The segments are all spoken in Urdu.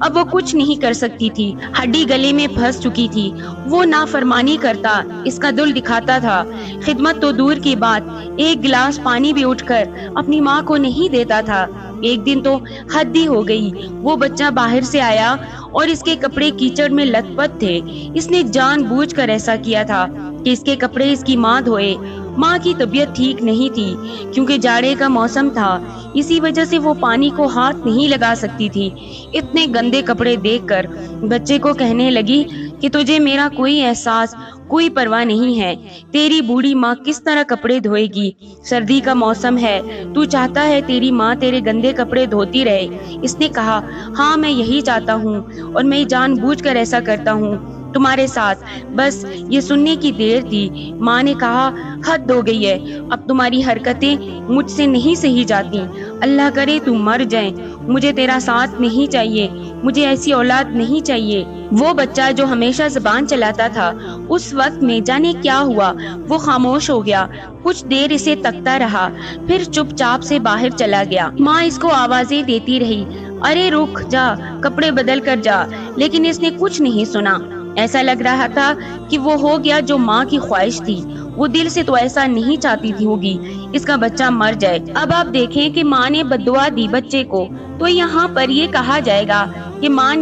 اب وہ کچھ نہیں کر سکتی تھی، ہڈی گلے میں پھنس چکی تھی۔ وہ نافرمانی کرتا، اس کا دل دکھاتا تھا، خدمت تو دور کی بات، ایک گلاس پانی بھی اٹھ کر اپنی ماں کو نہیں دیتا تھا۔ ایک دن تو حد ہی ہو گئی، وہ بچہ باہر سے آیا اور اس کے کپڑے کیچڑ میں لت پت تھے۔ اس نے جان بوجھ کر ایسا کیا تھا کہ اس کے کپڑے اس کی ماں دھوئے۔ ماں کی طبیعت ٹھیک نہیں تھی کیونکہ جاڑے کا موسم تھا، اسی وجہ سے وہ پانی کو ہاتھ نہیں لگا سکتی تھی۔ اتنے گندے کپڑے دیکھ کر بچے کو کہنے لگی کہ تجھے میرا کوئی احساس، کوئی پرواہ نہیں ہے، تیری بوڑھی ماں کس طرح کپڑے دھوئے گی، سردی کا موسم ہے، تو چاہتا ہے تیری ماں تیرے گندے کپڑے دھوتی رہے۔ اس نے کہا، ہاں میں یہی چاہتا ہوں اور میں جان بوجھ کر ایسا کرتا ہوں تمہارے ساتھ، بس یہ سننے کی دیر تھی۔ ماں نے کہا، حد ہو گئی ہے، اب تمہاری حرکتیں مجھ سے نہیں سہی جاتی، اللہ کرے تم مر جائیں، مجھے تیرا ساتھ نہیں چاہیے، مجھے ایسی اولاد نہیں چاہیے۔ وہ بچہ جو ہمیشہ زبان چلاتا تھا، اس وقت میں جانے کیا ہوا، وہ خاموش ہو گیا، کچھ دیر اسے تکتا رہا، پھر چپ چاپ سے باہر چلا گیا۔ ماں اس کو آوازیں دیتی رہی، ارے رک جا، کپڑے بدل کر جا، لیکن اس نے کچھ نہیں سنا۔ ایسا لگ رہا تھا کہ وہ ہو گیا جو ماں کی خواہش تھی، وہ دل سے تو ایسا نہیں چاہتی تھی ہوگی اس کا بچہ مر جائے۔ اب آپ دیکھیں کہ ماں نے بددعا دی بچے کو، تو یہاں پر یہ کہا جائے گا کہ ماں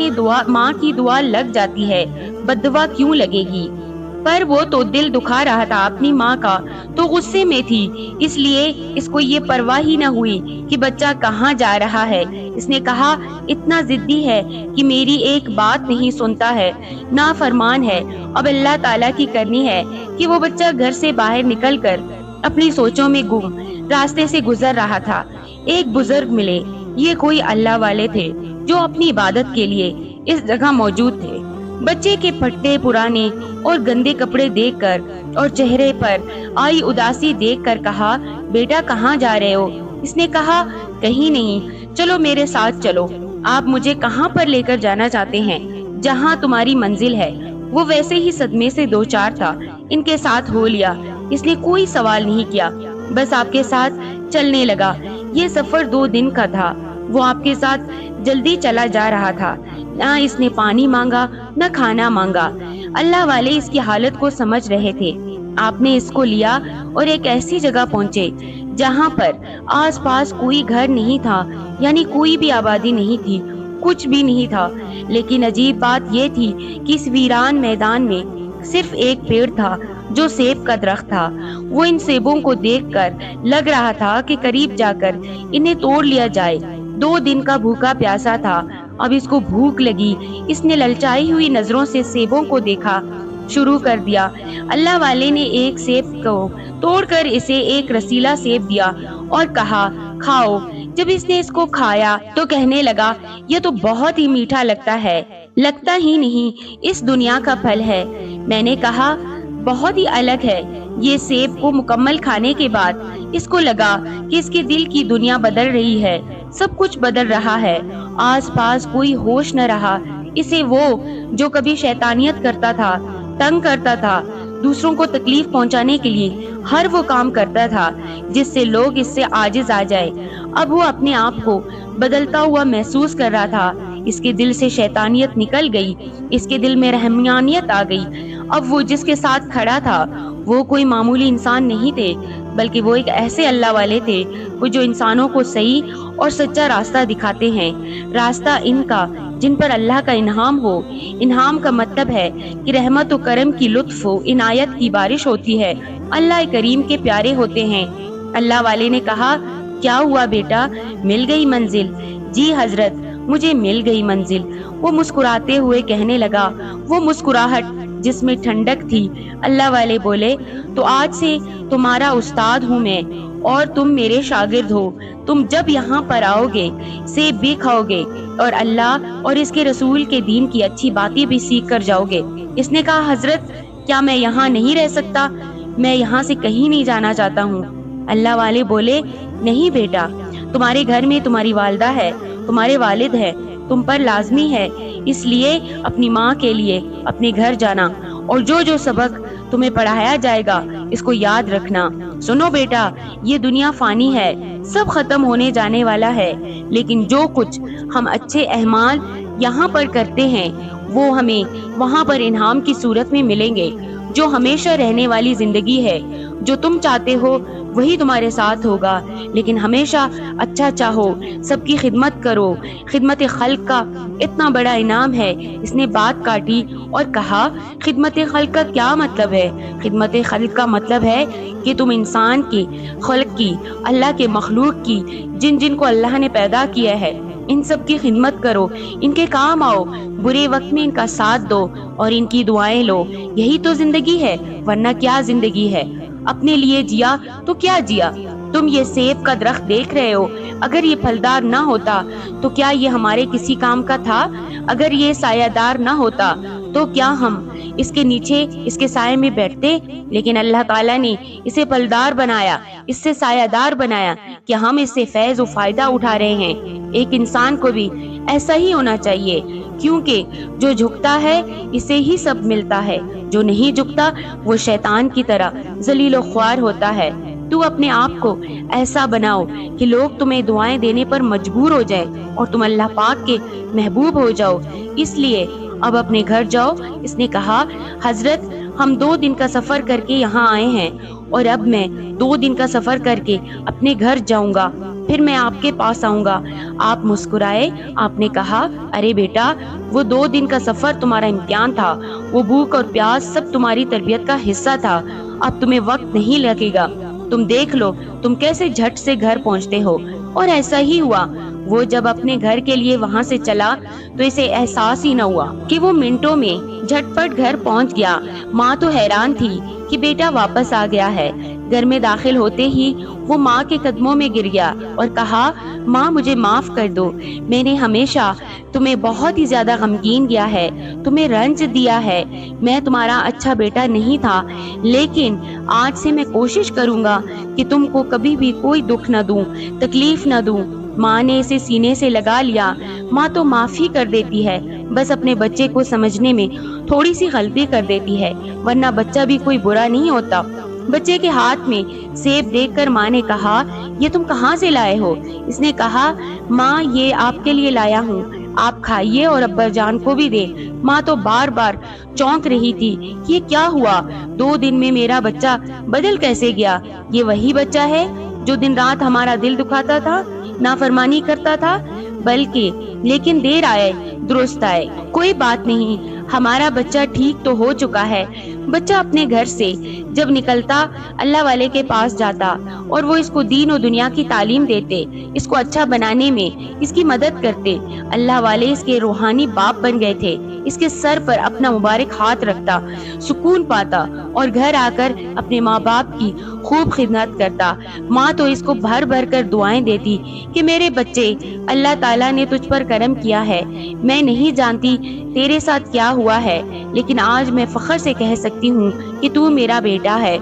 کی دعا لگ جاتی ہے، بددعا کیوں لگے گی؟ پر وہ تو دل دکھا رہا تھا اپنی ماں کا، تو غصے میں تھی، اس لیے اس کو یہ پرواہ ہی نہ ہوئی کہ بچہ کہاں جا رہا ہے۔ اس نے کہا، اتنا ضدی ہے کہ میری ایک بات نہیں سنتا ہے، نافرمان ہے۔ اب اللہ تعالیٰ کی کرنی ہے کہ وہ بچہ گھر سے باہر نکل کر اپنی سوچوں میں گم راستے سے گزر رہا تھا۔ ایک بزرگ ملے، یہ کوئی اللہ والے تھے جو اپنی عبادت کے لیے اس جگہ موجود تھے۔ بچے کے پھٹے پرانے اور گندے کپڑے دیکھ کر اور چہرے پر آئی اداسی دیکھ کر کہا، بیٹا کہاں جا رہے ہو؟ اس نے کہا، کہیں نہیں، چلو میرے ساتھ چلو، آپ مجھے کہاں پر لے کر جانا چاہتے ہیں؟ جہاں تمہاری منزل ہے۔ وہ ویسے ہی صدمے سے دو چار تھا، ان کے ساتھ ہو لیا، اس نے کوئی سوال نہیں کیا، بس آپ کے ساتھ چلنے لگا۔ یہ سفر 2 دن کا تھا، وہ آپ کے ساتھ جلدی چلا جا رہا تھا، نہ اس نے پانی مانگا نہ کھانا مانگا۔ اللہ والے اس کی حالت کو سمجھ رہے تھے۔ آپ نے اس کو لیا اور ایک ایسی جگہ پہنچے جہاں پر آس پاس کوئی گھر نہیں تھا، یعنی کوئی بھی آبادی نہیں تھی، کچھ بھی نہیں تھا۔ لیکن عجیب بات یہ تھی کہ اس ویران میدان میں صرف ایک پیڑ تھا جو سیب کا درخت تھا۔ وہ ان سیبوں کو دیکھ کر لگ رہا تھا کہ قریب جا کر انہیں توڑ لیا جائے۔ 2 دن کا بھوکا پیاسا تھا، اب اس کو بھوک لگی۔ اس نے للچائی ہوئی نظروں سے سیبوں کو دیکھا شروع کر دیا۔ اللہ والے نے ایک سیب کو توڑ کر اسے ایک رسیلا سیب دیا اور کہا، کھاؤ۔ جب اس نے اس کو کھایا تو کہنے لگا، یہ تو بہت ہی میٹھا لگتا ہے، لگتا ہی نہیں اس دنیا کا پھل ہے۔ میں نے کہا، بہت ہی الگ ہے۔ یہ سیب کو مکمل کھانے کے بعد اس کو لگا کہ اس کے دل کی دنیا بدل رہی ہے، سب کچھ بدل رہا ہے، آس پاس کوئی ہوش نہ رہا۔ اسے وہ جو کبھی شیطانیت کرتا تھا، تنگ کرتا تھا، دوسروں کو تکلیف پہنچانے کے لیے ہر وہ کام کرتا تھا جس سے لوگ اس سے عاجز آ جائے، اب وہ اپنے آپ کو بدلتا ہوا محسوس کر رہا تھا۔ اس کے دل سے شیطانیت نکل گئی، اس کے دل میں رحمانیت آ گئی۔ اب وہ جس کے ساتھ کھڑا تھا وہ کوئی معمولی انسان نہیں تھے، بلکہ وہ ایک ایسے اللہ والے تھے، وہ جو انسانوں کو صحیح اور سچا راستہ دکھاتے ہیں، راستہ ان کا جن پر اللہ کا انعام ہو۔ انعام کا مطلب ہے کہ رحمت و کرم کی لطف و عنایت کی بارش ہوتی ہے، اللہ کریم کے پیارے ہوتے ہیں۔ اللہ والے نے کہا، کیا ہوا بیٹا، مل گئی منزل؟ جی حضرت، مجھے مل گئی منزل۔ وہ مسکراتے ہوئے کہنے لگا، وہ مسکراہٹ جس میں ٹھنڈک تھی۔ اللہ والے بولے، تو آج سے تمہارا استاد ہوں میں اور تم میرے شاگرد ہو۔ تم جب یہاں پر آؤ گے سیب بھی کھاؤ گے اور اللہ اور اس کے رسول کے دین کی اچھی باتیں بھی سیکھ کر جاؤ گے۔ اس نے کہا، حضرت کیا میں یہاں نہیں رہ سکتا؟ میں یہاں سے کہیں نہیں جانا چاہتا ہوں۔ اللہ والے بولے، نہیں بیٹا، تمہارے گھر میں تمہاری والدہ ہے، تمہارے والد ہے، تم پر لازمی ہے، اس لیے اپنی ماں کے لیے اپنے گھر جانا اور جو سبق تمہیں پڑھایا جائے گا اس کو یاد رکھنا۔ سنو بیٹا، یہ دنیا فانی ہے، سب ختم ہونے جانے والا ہے، لیکن جو کچھ ہم اچھے اعمال یہاں پر کرتے ہیں وہ ہمیں وہاں پر انعام کی صورت میں ملیں گے، جو ہمیشہ رہنے والی زندگی ہے۔ جو تم چاہتے ہو وہی تمہارے ساتھ ہوگا، لیکن ہمیشہ اچھا چاہو، سب کی خدمت کرو۔ خدمت خلق کا اتنا بڑا انعام ہے۔ اس نے بات کاٹی اور کہا، خدمت خلق کا کیا مطلب ہے؟ خدمت خلق کا مطلب ہے کہ تم انسان کی، خلق کی، اللہ کے مخلوق کی، جن جن کو اللہ نے پیدا کیا ہے، ان سب کی خدمت کرو، ان کے کام آؤ، برے وقت میں ان کا ساتھ دو اور ان کی دعائیں لو۔ یہی تو زندگی ہے، ورنہ کیا زندگی ہے؟ اپنے لیے جیا تو کیا جیا؟ تم یہ سیب کا درخت دیکھ رہے ہو، اگر یہ پھلدار نہ ہوتا تو کیا یہ ہمارے کسی کام کا تھا؟ اگر یہ سایہ دار نہ ہوتا تو کیا ہم اس کے نیچے، اس کے سائے میں بیٹھتے؟ لیکن اللہ تعالیٰ نے اسے پھلدار بنایا، اس سے سایہ دار بنایا کہ ہم اس سے فیض و فائدہ اٹھا رہے ہیں۔ ایک انسان کو بھی ایسا ہی ہونا چاہیے، کیونکہ جو جھکتا ہے اسے ہی سب ملتا ہے، جو نہیں جھکتا وہ شیطان کی طرح ذلیل و خوار ہوتا ہے۔ تو اپنے آپ کو ایسا بناؤ کہ لوگ تمہیں دعائیں دینے پر مجبور ہو جائیں اور تم اللہ پاک کے محبوب ہو جاؤ۔ اس لیے اب اپنے گھر جاؤ۔ اس نے کہا، حضرت ہم 2 دن کا سفر کر کے یہاں آئے ہیں اور اب میں 2 دن کا سفر کر کے اپنے گھر جاؤں گا، پھر میں آپ کے پاس آؤں گا۔ آپ مسکرائے، آپ نے کہا، ارے بیٹا، وہ 2 دن کا سفر تمہارا امتحان تھا، وہ بھوک اور پیاس سب تمہاری تربیت کا حصہ تھا، اب تمہیں وقت نہیں لگے گا، تم دیکھ لو تم کیسے جھٹ سے گھر پہنچتے ہو۔ اور ایسا ہی ہوا۔ وہ جب اپنے گھر کے لیے وہاں سے چلا تو اسے احساس ہی نہ ہوا کہ وہ منٹوں میں جھٹ پٹ گھر پہنچ گیا۔ ماں تو حیران تھی کہ بیٹا واپس آ گیا ہے۔ گھر میں داخل ہوتے ہی وہ ماں کے قدموں میں گر گیا اور کہا، ماں مجھے معاف کر دو، میں نے ہمیشہ تمہیں بہت ہی زیادہ غمگین کیا ہے، تمہیں رنج دیا ہے، میں تمہارا اچھا بیٹا نہیں تھا، لیکن آج سے میں کوشش کروں گا کہ تم کو کبھی بھی کوئی دکھ نہ دوں، تکلیف نہ دوں۔ ماں نے اسے سینے سے لگا لیا۔ ماں تو معافی کر دیتی ہے، بس اپنے بچے کو سمجھنے میں تھوڑی سی غلطی کر دیتی ہے، ورنہ بچہ بھی کوئی برا نہیں ہوتا۔ بچے کے ہاتھ میں سیب دیکھ کر ماں نے کہا، یہ تم کہاں سے لائے ہو؟ اس نے کہا، ماں یہ آپ کے لیے لایا ہوں، آپ کھائیے اور ابا جان کو بھی دے۔ ماں تو بار بار چونک رہی تھی، یہ کیا ہوا؟ 2 دن میں میرا بچہ بدل کیسے گیا؟ یہ وہی بچہ ہے جو دن رات ہمارا دل دکھاتا تھا، نافرمانی کرتا تھا، بلکہ لیکن دیر آئے درست آئے۔ کوئی بات نہیں، ہمارا بچہ ٹھیک تو ہو چکا ہے۔ بچہ اپنے گھر سے جب نکلتا اللہ والے کے پاس جاتا اور وہ اس کو دین و دنیا کی تعلیم دیتے، اس کو اچھا بنانے میں اس کی مدد کرتے۔ اللہ والے اس کے روحانی باپ بن گئے تھے۔ اس کے سر پر اپنا مبارک ہاتھ رکھتا، سکون پاتا اور گھر آ کر اپنے ماں باپ کی خوب خدمت کرتا۔ ماں تو اس کو بھر بھر کر دعائیں دیتی کہ میرے بچے، اللہ تعالیٰ نے تجھ پر کرم کیا ہے، میں نہیں جانتی تیرے ساتھ کیا ہوا ہے، لیکن آج میں فخر سے کہہ سکتی ہوں کہ تو میرا بیٹا ہے۔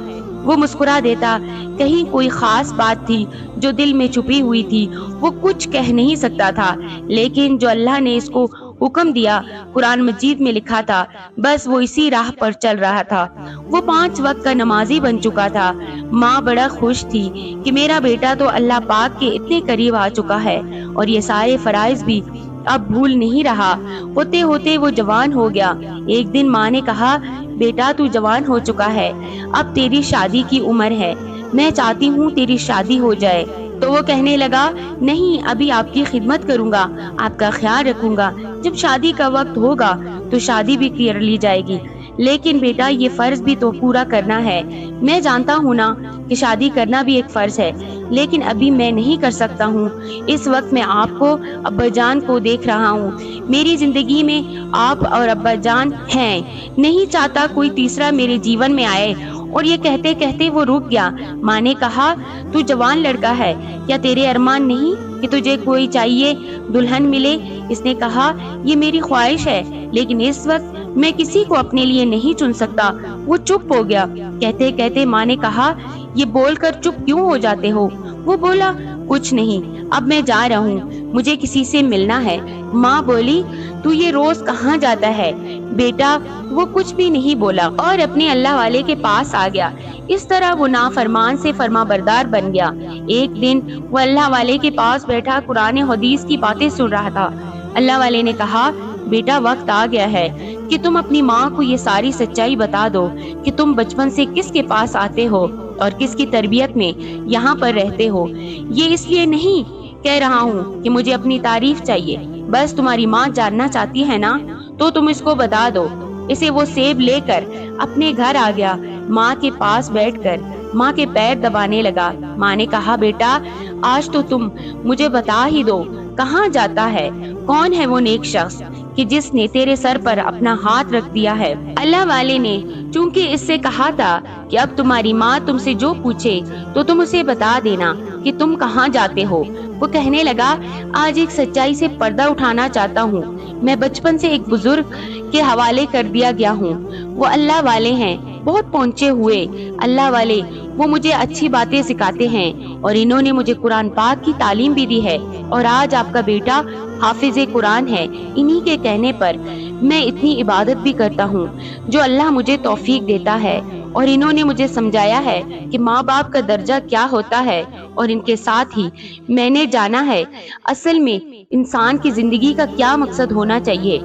وہ مسکرا دیتا۔ کہیں کوئی خاص بات تھی جو دل میں چھپی ہوئی تھی، وہ کچھ کہہ نہیں سکتا تھا، لیکن جو اللہ نے اس کو حکم دیا قرآن مجید میں لکھا تھا، بس وہ اسی راہ پر چل رہا تھا۔ وہ 5 وقت کا نمازی بن چکا تھا۔ ماں بڑا خوش تھی کہ میرا بیٹا تو اللہ پاک کے اتنے قریب آ چکا ہے اور یہ سارے فرائض بھی اب بھول نہیں رہا۔ ہوتے ہوتے وہ جوان ہو گیا۔ ایک دن ماں نے کہا، بیٹا تو جوان ہو چکا ہے، اب تیری شادی کی عمر ہے، میں چاہتی ہوں تیری شادی ہو جائے۔ تو وہ کہنے لگا، نہیں، ابھی آپ کی خدمت کروں گا، آپ کا خیال رکھوں گا، جب شادی کا وقت ہوگا تو شادی بھی کر لی جائے گی، لیکن بیٹا یہ فرض بھی تو پورا کرنا ہے۔ میں جانتا ہوں نا کہ شادی کرنا بھی ایک فرض ہے، لیکن ابھی میں نہیں کر سکتا ہوں۔ اس وقت میں آپ کو، ابا جان کو دیکھ رہا ہوں، میری زندگی میں آپ اور ابا جان ہیں، نہیں چاہتا کوئی تیسرا میرے جیون میں آئے۔ اور یہ کہتے کہتے وہ رک گیا۔ ماں نے کہا، تو جوان لڑکا ہے، کیا تیرے ارمان نہیں کہ تجھے کوئی چاہیے دلہن ملے؟ اس نے کہا، یہ میری خواہش ہے، لیکن اس وقت میں کسی کو اپنے لیے نہیں چن سکتا۔ وہ چپ ہو گیا۔ کہتے کہتے ماں نے کہا، یہ بول کر چپ کیوں ہو جاتے ہو؟ وہ بولا، کچھ نہیں، اب میں جا رہا ہوں، مجھے کسی سے ملنا ہے۔ ماں بولی، تو یہ روز کہاں جاتا ہے بیٹا؟ وہ کچھ بھی نہیں بولا اور اپنے اللہ والے کے پاس آ گیا۔ اس طرح وہ نافرمان سے فرما بردار بن گیا۔ ایک دن وہ اللہ والے کے پاس بیٹھا قرآن حدیث کی باتیں سن رہا تھا۔ اللہ والے نے کہا، بیٹا وقت آ گیا ہے کہ تم اپنی ماں کو یہ ساری سچائی بتا دو کہ تم بچپن سے کس کے پاس آتے ہو اور کس کی تربیت میں یہاں پر رہتے ہو۔ یہ اس لیے نہیں کہہ رہا ہوں کہ مجھے اپنی تعریف چاہیے، بس تمہاری ماں جاننا چاہتی ہے نا تو تم اس کو بتا دو۔ اسے وہ سیب لے کر اپنے گھر آ گیا، ماں کے پاس بیٹھ کر ماں کے پیر دبانے لگا۔ ماں نے کہا بیٹا آج تو تم مجھے بتا ہی دو کہاں جاتا ہے، کون ہے وہ نیک شخص کہ جس نے تیرے سر پر اپنا ہاتھ رکھ دیا ہے۔ اللہ والے نے چونکہ اس سے کہا تھا کہ اب تمہاری ماں تم سے جو پوچھے تو تم اسے بتا دینا کہ تم کہاں جاتے ہو۔ وہ کہنے لگا آج ایک سچائی سے پردہ اٹھانا چاہتا ہوں، میں بچپن سے ایک بزرگ کے حوالے کر دیا گیا ہوں، وہ اللہ والے ہیں، بہت پہنچے ہوئے اللہ والے، وہ مجھے اچھی باتیں سکھاتے ہیں اور انہوں نے مجھے قرآن پاک کی تعلیم بھی دی ہے، اور آج آپ کا بیٹا حافظ قرآن ہے۔ انہی کے کہنے پر میں اتنی عبادت بھی کرتا ہوں جو اللہ مجھے توفیق دیتا ہے، اور انہوں نے مجھے سمجھایا ہے کہ ماں باپ کا درجہ کیا ہوتا ہے، اور ان کے ساتھ ہی میں نے جانا ہے اصل میں انسان کی زندگی کا کیا مقصد ہونا چاہیے،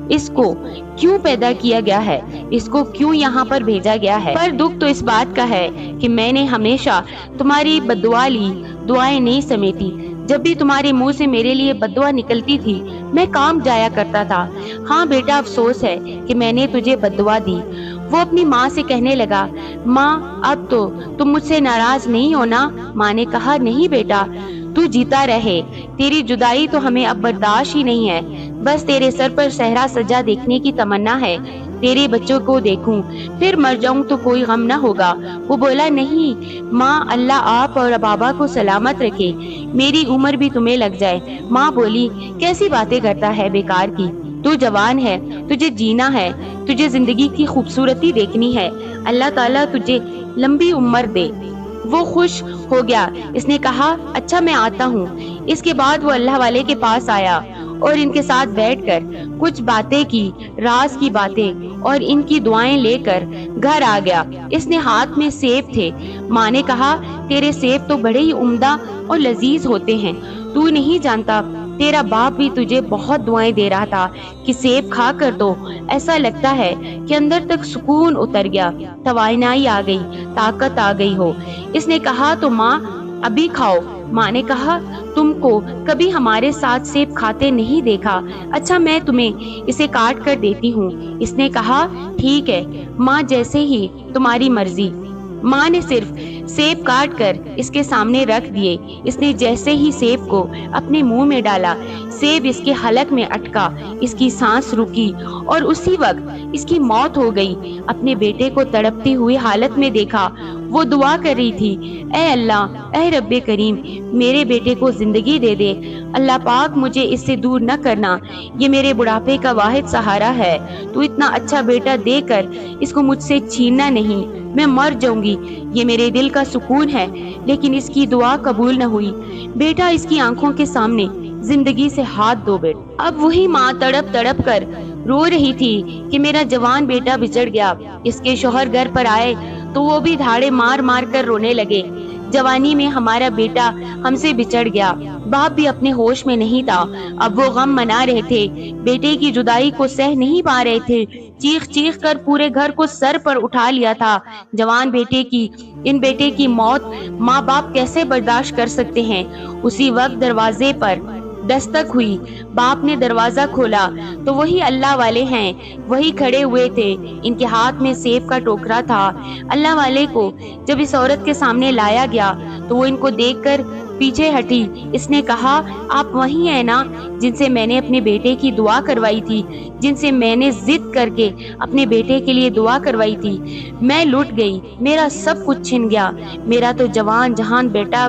اس کو کیوں پیدا کیا گیا ہے، اس کو کیوں یہاں پر بھیجا گیا ہے۔ پر دکھ تو اس بات کا ہے کہ میں نے ہمیشہ تمہاری بددعا لی، دعائیں نہیں سمیٹی۔ جب بھی تمہارے منہ سے میرے لیے بددعا نکلتی تھی میں کام جایا کرتا تھا۔ ہاں بیٹا افسوس ہے کہ میں نے تجھے بددعا دی۔ وہ اپنی ماں سے کہنے لگا ماں اب تو تم مجھ سے ناراض نہیں ہونا؟ ماں نے کہا نہیں بیٹا، تو جیتا رہے، تیری جدائی تو ہمیں اب برداشت ہی نہیں ہے، بس تیرے سر پر صحرا سجا دیکھنے کی تمنا ہے، تیرے بچوں کو دیکھوں پھر مر جاؤں تو کوئی غم نہ ہوگا۔ وہ بولا نہیں ماں، اللہ آپ اور بابا کو سلامت رکھے، میری عمر بھی تمہیں لگ جائے۔ ماں بولی کیسی باتیں کرتا ہے بیکار کی، تو جوان ہے، تجھے جینا ہے، تجھے زندگی کی خوبصورتی دیکھنی ہے، اللہ تعالیٰ تجھے لمبی عمر دے۔ وہ خوش ہو گیا، اس نے کہا اچھا میں آتا ہوں۔ اس کے بعد وہ اللہ والے کے پاس آیا اور ان کے ساتھ بیٹھ کر کچھ باتیں کی، راز کی باتیں، اور ان کی دعائیں لے کر گھر آ گیا۔ اس نے ہاتھ میں سیب تھے۔ ماں نے کہا تیرے سیب تو بڑے ہی عمدہ اور لذیذ ہوتے ہیں، تو نہیں جانتا تیرا باپ بھی تجھے بہت دعائیں دے رہا تھا کہ سیب کھا کر تو ایسا لگتا ہے کہ اندر تک سکون اتر گیا، توانائی آ گئی، طاقت آ گئی ہو۔ اس نے کہا تو ماں ابھی کھاؤ۔ ماں نے کہا تم کو کبھی ہمارے ساتھ سیب کھاتے نہیں دیکھا، اچھا میں تمہیں اسے کاٹ کر دیتی ہوں۔ اس نے کہا ٹھیک ہے ماں، جیسے ہی تمہاری مرضی۔ ماں نے صرف سیب کاٹ کر اس کے سامنے رکھ دیے۔ اس نے جیسے ہی سیب کو اپنے منہ میں ڈالا، سیب اس کے حلق میں اٹکا، اس کی سانس رکی اور اسی وقت اس کی موت ہو گئی۔ اپنے بیٹے کو تڑپتی ہوئی حالت میں دیکھا، وہ دعا کر رہی تھی اے اللہ، اے رب کریم، میرے بیٹے کو زندگی دے دے، اللہ پاک مجھے اس سے دور نہ کرنا، یہ میرے بڑھاپے کا واحد سہارا ہے، تو اتنا اچھا بیٹا دے کر اس کو مجھ سے چھیننا نہیں، میں مر جاؤں گی، یہ میرے دل کا سکون ہے۔ لیکن اس کی دعا قبول نہ ہوئی، بیٹا اس کی آنکھوں کے سامنے زندگی سے ہاتھ دھو بیٹا۔ اب وہی ماں تڑپ تڑپ کر رو رہی تھی کہ میرا جوان بیٹا بچڑ گیا۔ اس کے شوہر گھر پر آئے تو وہ بھی دھاڑے مار مار کر رونے لگے، جوانی میں ہمارا بیٹا ہم سے بچڑ گیا۔ باپ بھی اپنے ہوش میں نہیں تھا، اب وہ غم منا رہے تھے، بیٹے کی جدائی کو سہ نہیں پا رہے تھے، چیخ چیخ کر پورے گھر کو سر پر اٹھا لیا تھا۔ جوان بیٹے کی موت ماں باپ کیسے برداشت کر سکتے ہیں؟ اسی وقت دروازے پر دستک ہوئی، باپ نے دروازہ کھولا تو وہی اللہ والے ہیں، وہی کھڑے ہوئے تھے، ان کے ہاتھ میں سیب کا ٹوکرا تھا۔ اللہ والے کو جب اس عورت کے سامنے لایا گیا تو وہ ان کو دیکھ کر پیچھے ہٹی۔ اس نے کہا آپ وہی ہیں نا جن سے میں نے اپنے بیٹے کی دعا کروائی تھی، جن سے میں نے ضد کر کے اپنے بیٹے کے لیے دعا کروائی تھی؟ میں لٹ گئی، میرا سب کچھ چھن گیا، میرا تو جوان جہان بیٹا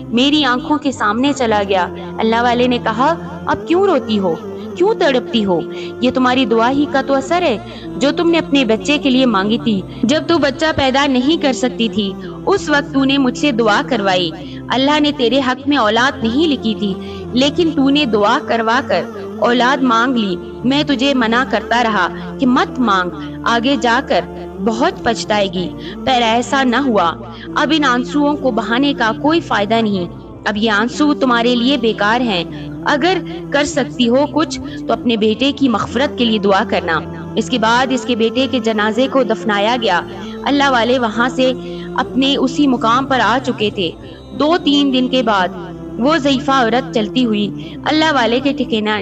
میری آنکھوں کے سامنے چلا گیا۔ اللہ والے نے کہا اب کیوں روتی ہو، کیوں تڑپتی ہو؟ یہ تمہاری دعا ہی کا تو اثر ہے جو تم نے اپنے بچے کے لیے مانگی تھی۔ جب تو بچہ پیدا نہیں کر سکتی تھی اس وقت تو نے مجھ سے دعا کروائی، اللہ نے تیرے حق میں اولاد نہیں لکھی تھی، لیکن تو نے دعا کروا کر اولاد مانگ لی۔ میں تجھے منع کرتا رہا کہ مت مانگ، آگے جا کر بہت پچھتائے گی، پر ایسا نہ ہوا۔ اب ان آنسوؤں کو بہانے کا کوئی فائدہ نہیں، اب یہ آنسو تمہارے لیے بیکار ہیں، اگر کر سکتی ہو کچھ تو اپنے بیٹے کی مغفرت کے لیے دعا کرنا۔ اس کے بعد اس کے بیٹے کے جنازے کو دفنایا گیا۔ اللہ والے وہاں سے اپنے اسی مقام پر آ چکے تھے۔ 2-3 دن کے بعد وہ ضعیفہ عورت چلتی ہوئی اللہ والے کے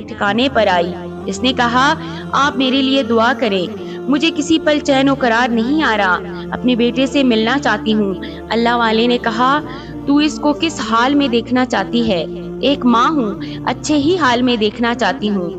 ٹھکانے پر آئی۔ اس نے کہا، آپ میرے لیے دعا کریں، مجھے کسی پل چین و قرار نہیں آ رہا، اپنے بیٹے سے ملنا چاہتی ہوں۔ اللہ والے نے کہا، تو اس کو کس حال میں دیکھنا چاہتی ہے؟ ایک ماں ہوں، اچھے ہی حال میں دیکھنا چاہتی ہوں۔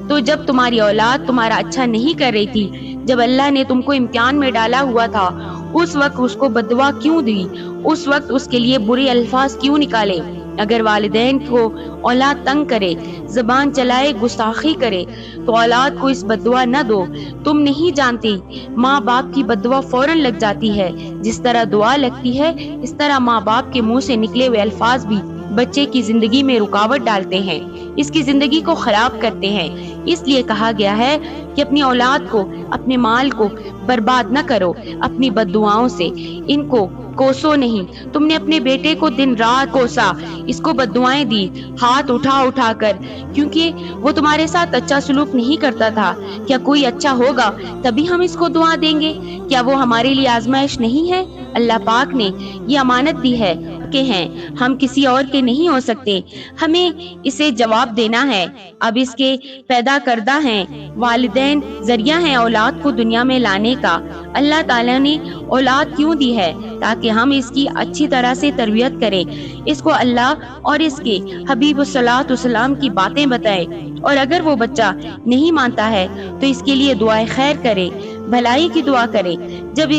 تو جب تمہاری اولاد تمہارا اچھا نہیں کر رہی تھی، جب اللہ نے تم کو امتحان میں ڈالا ہوا تھا، اس وقت اس کو بددعا کیوں دی؟ اس وقت اس کے لیے برے الفاظ کیوں نکالے؟ اگر والدین کو اولاد تنگ کرے، زبان چلائے، گستاخی کرے تو اولاد کو اس بددعا نہ دو۔ تم نہیں جانتی، ماں باپ کی بددعا فوراً لگ جاتی ہے۔ جس طرح دعا لگتی ہے، اس طرح ماں باپ کے منہ سے نکلے ہوئے الفاظ بھی بچے کی زندگی میں رکاوٹ ڈالتے ہیں، اس کی زندگی کو خراب کرتے ہیں۔ اس لیے کہا گیا ہے کہ اپنی اولاد کو، اپنے مال کو برباد نہ کرو اپنی بددعاؤں سے، ان کو کوسو نہیں۔ تم نے اپنے بیٹے کو دن رات کوسا، اس کو بددعائیں دی، ہاتھ اٹھا اٹھا کر، کیونکہ وہ تمہارے ساتھ اچھا سلوک نہیں کرتا تھا۔ کیا کوئی اچھا ہوگا تبھی ہم اس کو دعا دیں گے؟ کیا وہ ہمارے لیے آزمائش نہیں ہے؟ اللہ پاک نے یہ امانت دی ہے کہ ہیں، ہم کسی اور کے نہیں ہو سکتے، ہمیں اسے جواب دینا ہے۔ اب اس کے پیدا کردہ ہیں، والدین ذریعہ ہیں اولاد کو دنیا میں لانے کا۔ اللہ تعالیٰ نے اولاد کیوں دی ہے؟ تاکہ ہم اس کی اچھی طرح سے تربیت کریں، اس کو اللہ اور اس کے حبیب صلی اللہ علیہ وسلم کی باتیں بتائیں، اور اگر وہ بچہ نہیں مانتا ہے تو اس کے لیے دعائے خیر کرے، بھلائی کی دعا کرے۔ جب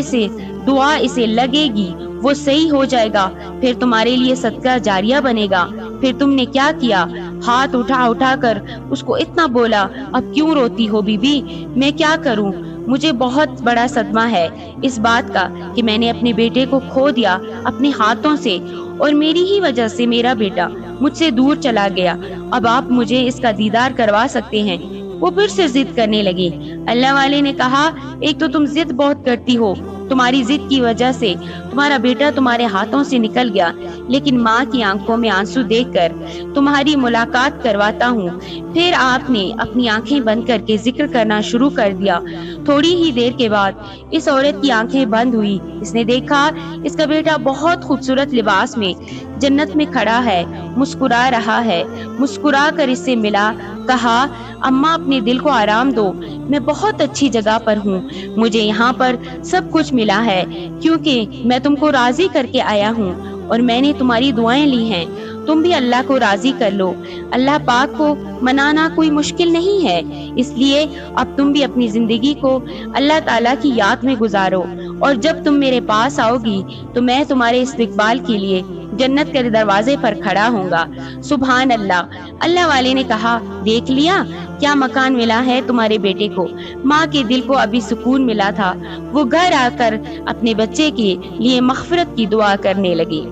دعا اسے لگے گی وہ صحیح ہو جائے گا، پھر تمہارے لیے صدقہ جاریہ بنے گا۔ پھر تم نے کیا کیا؟ ہاتھ اٹھا اٹھا کر اس کو اتنا بولا، اب کیوں روتی ہو بی بی؟ میں کیا کروں؟ مجھے بہت بڑا صدمہ ہے اس بات کا کہ میں نے اپنے بیٹے کو کھو دیا اپنے ہاتھوں سے، اور میری ہی وجہ سے میرا بیٹا مجھ سے دور چلا گیا۔ اب آپ مجھے اس کا دیدار کروا سکتے ہیں؟ وہ پھر سے ضد کرنے لگی۔ اللہ والے نے کہا، ایک تو تم ضد بہت کرتی ہو، تمہاری ضد کی وجہ سے تمہارا بیٹا تمہارے ہاتھوں سے نکل گیا، لیکن ماں کی آنکھوں میں آنسو دیکھ کر تمہاری ملاقات کرواتا ہوں۔ پھر آپ نے اپنی آنکھیں بند کر کے ذکر کرنا شروع کر دیا۔ تھوڑی ہی دیر کے بعد اس عورت کی آنکھیں بند ہوئی۔ اس نے دیکھا اس کا بیٹا بہت خوبصورت لباس میں جنت میں کھڑا ہے، مسکرا رہا ہے۔ مسکرا کر اس سے ملا، کہا، اماں اپنے دل کو آرام دو، میں بہت اچھی جگہ پر ہوں، مجھے یہاں پر سب کچھ ملا ہے، کیونکہ میں تم کو راضی کر کے آیا ہوں اور میں نے تمہاری دعائیں لی ہیں۔ تم بھی اللہ کو راضی کر لو۔ اللہ پاک کو منانا کوئی مشکل نہیں ہے، اس لیے اب تم بھی اپنی زندگی کو اللہ تعالیٰ کی یاد میں گزارو، اور جب تم میرے پاس آؤ گی تو میں تمہارے استقبال کے لیے جنت کے دروازے پر کھڑا ہوں گا۔ سبحان اللہ۔ اللہ والے نے کہا، دیکھ لیا کیا مکان ملا ہے تمہارے بیٹے کو؟ ماں کے دل کو ابھی سکون ملا تھا، وہ گھر آ کر اپنے بچے کے لیے مغفرت کی دعا کرنے لگی۔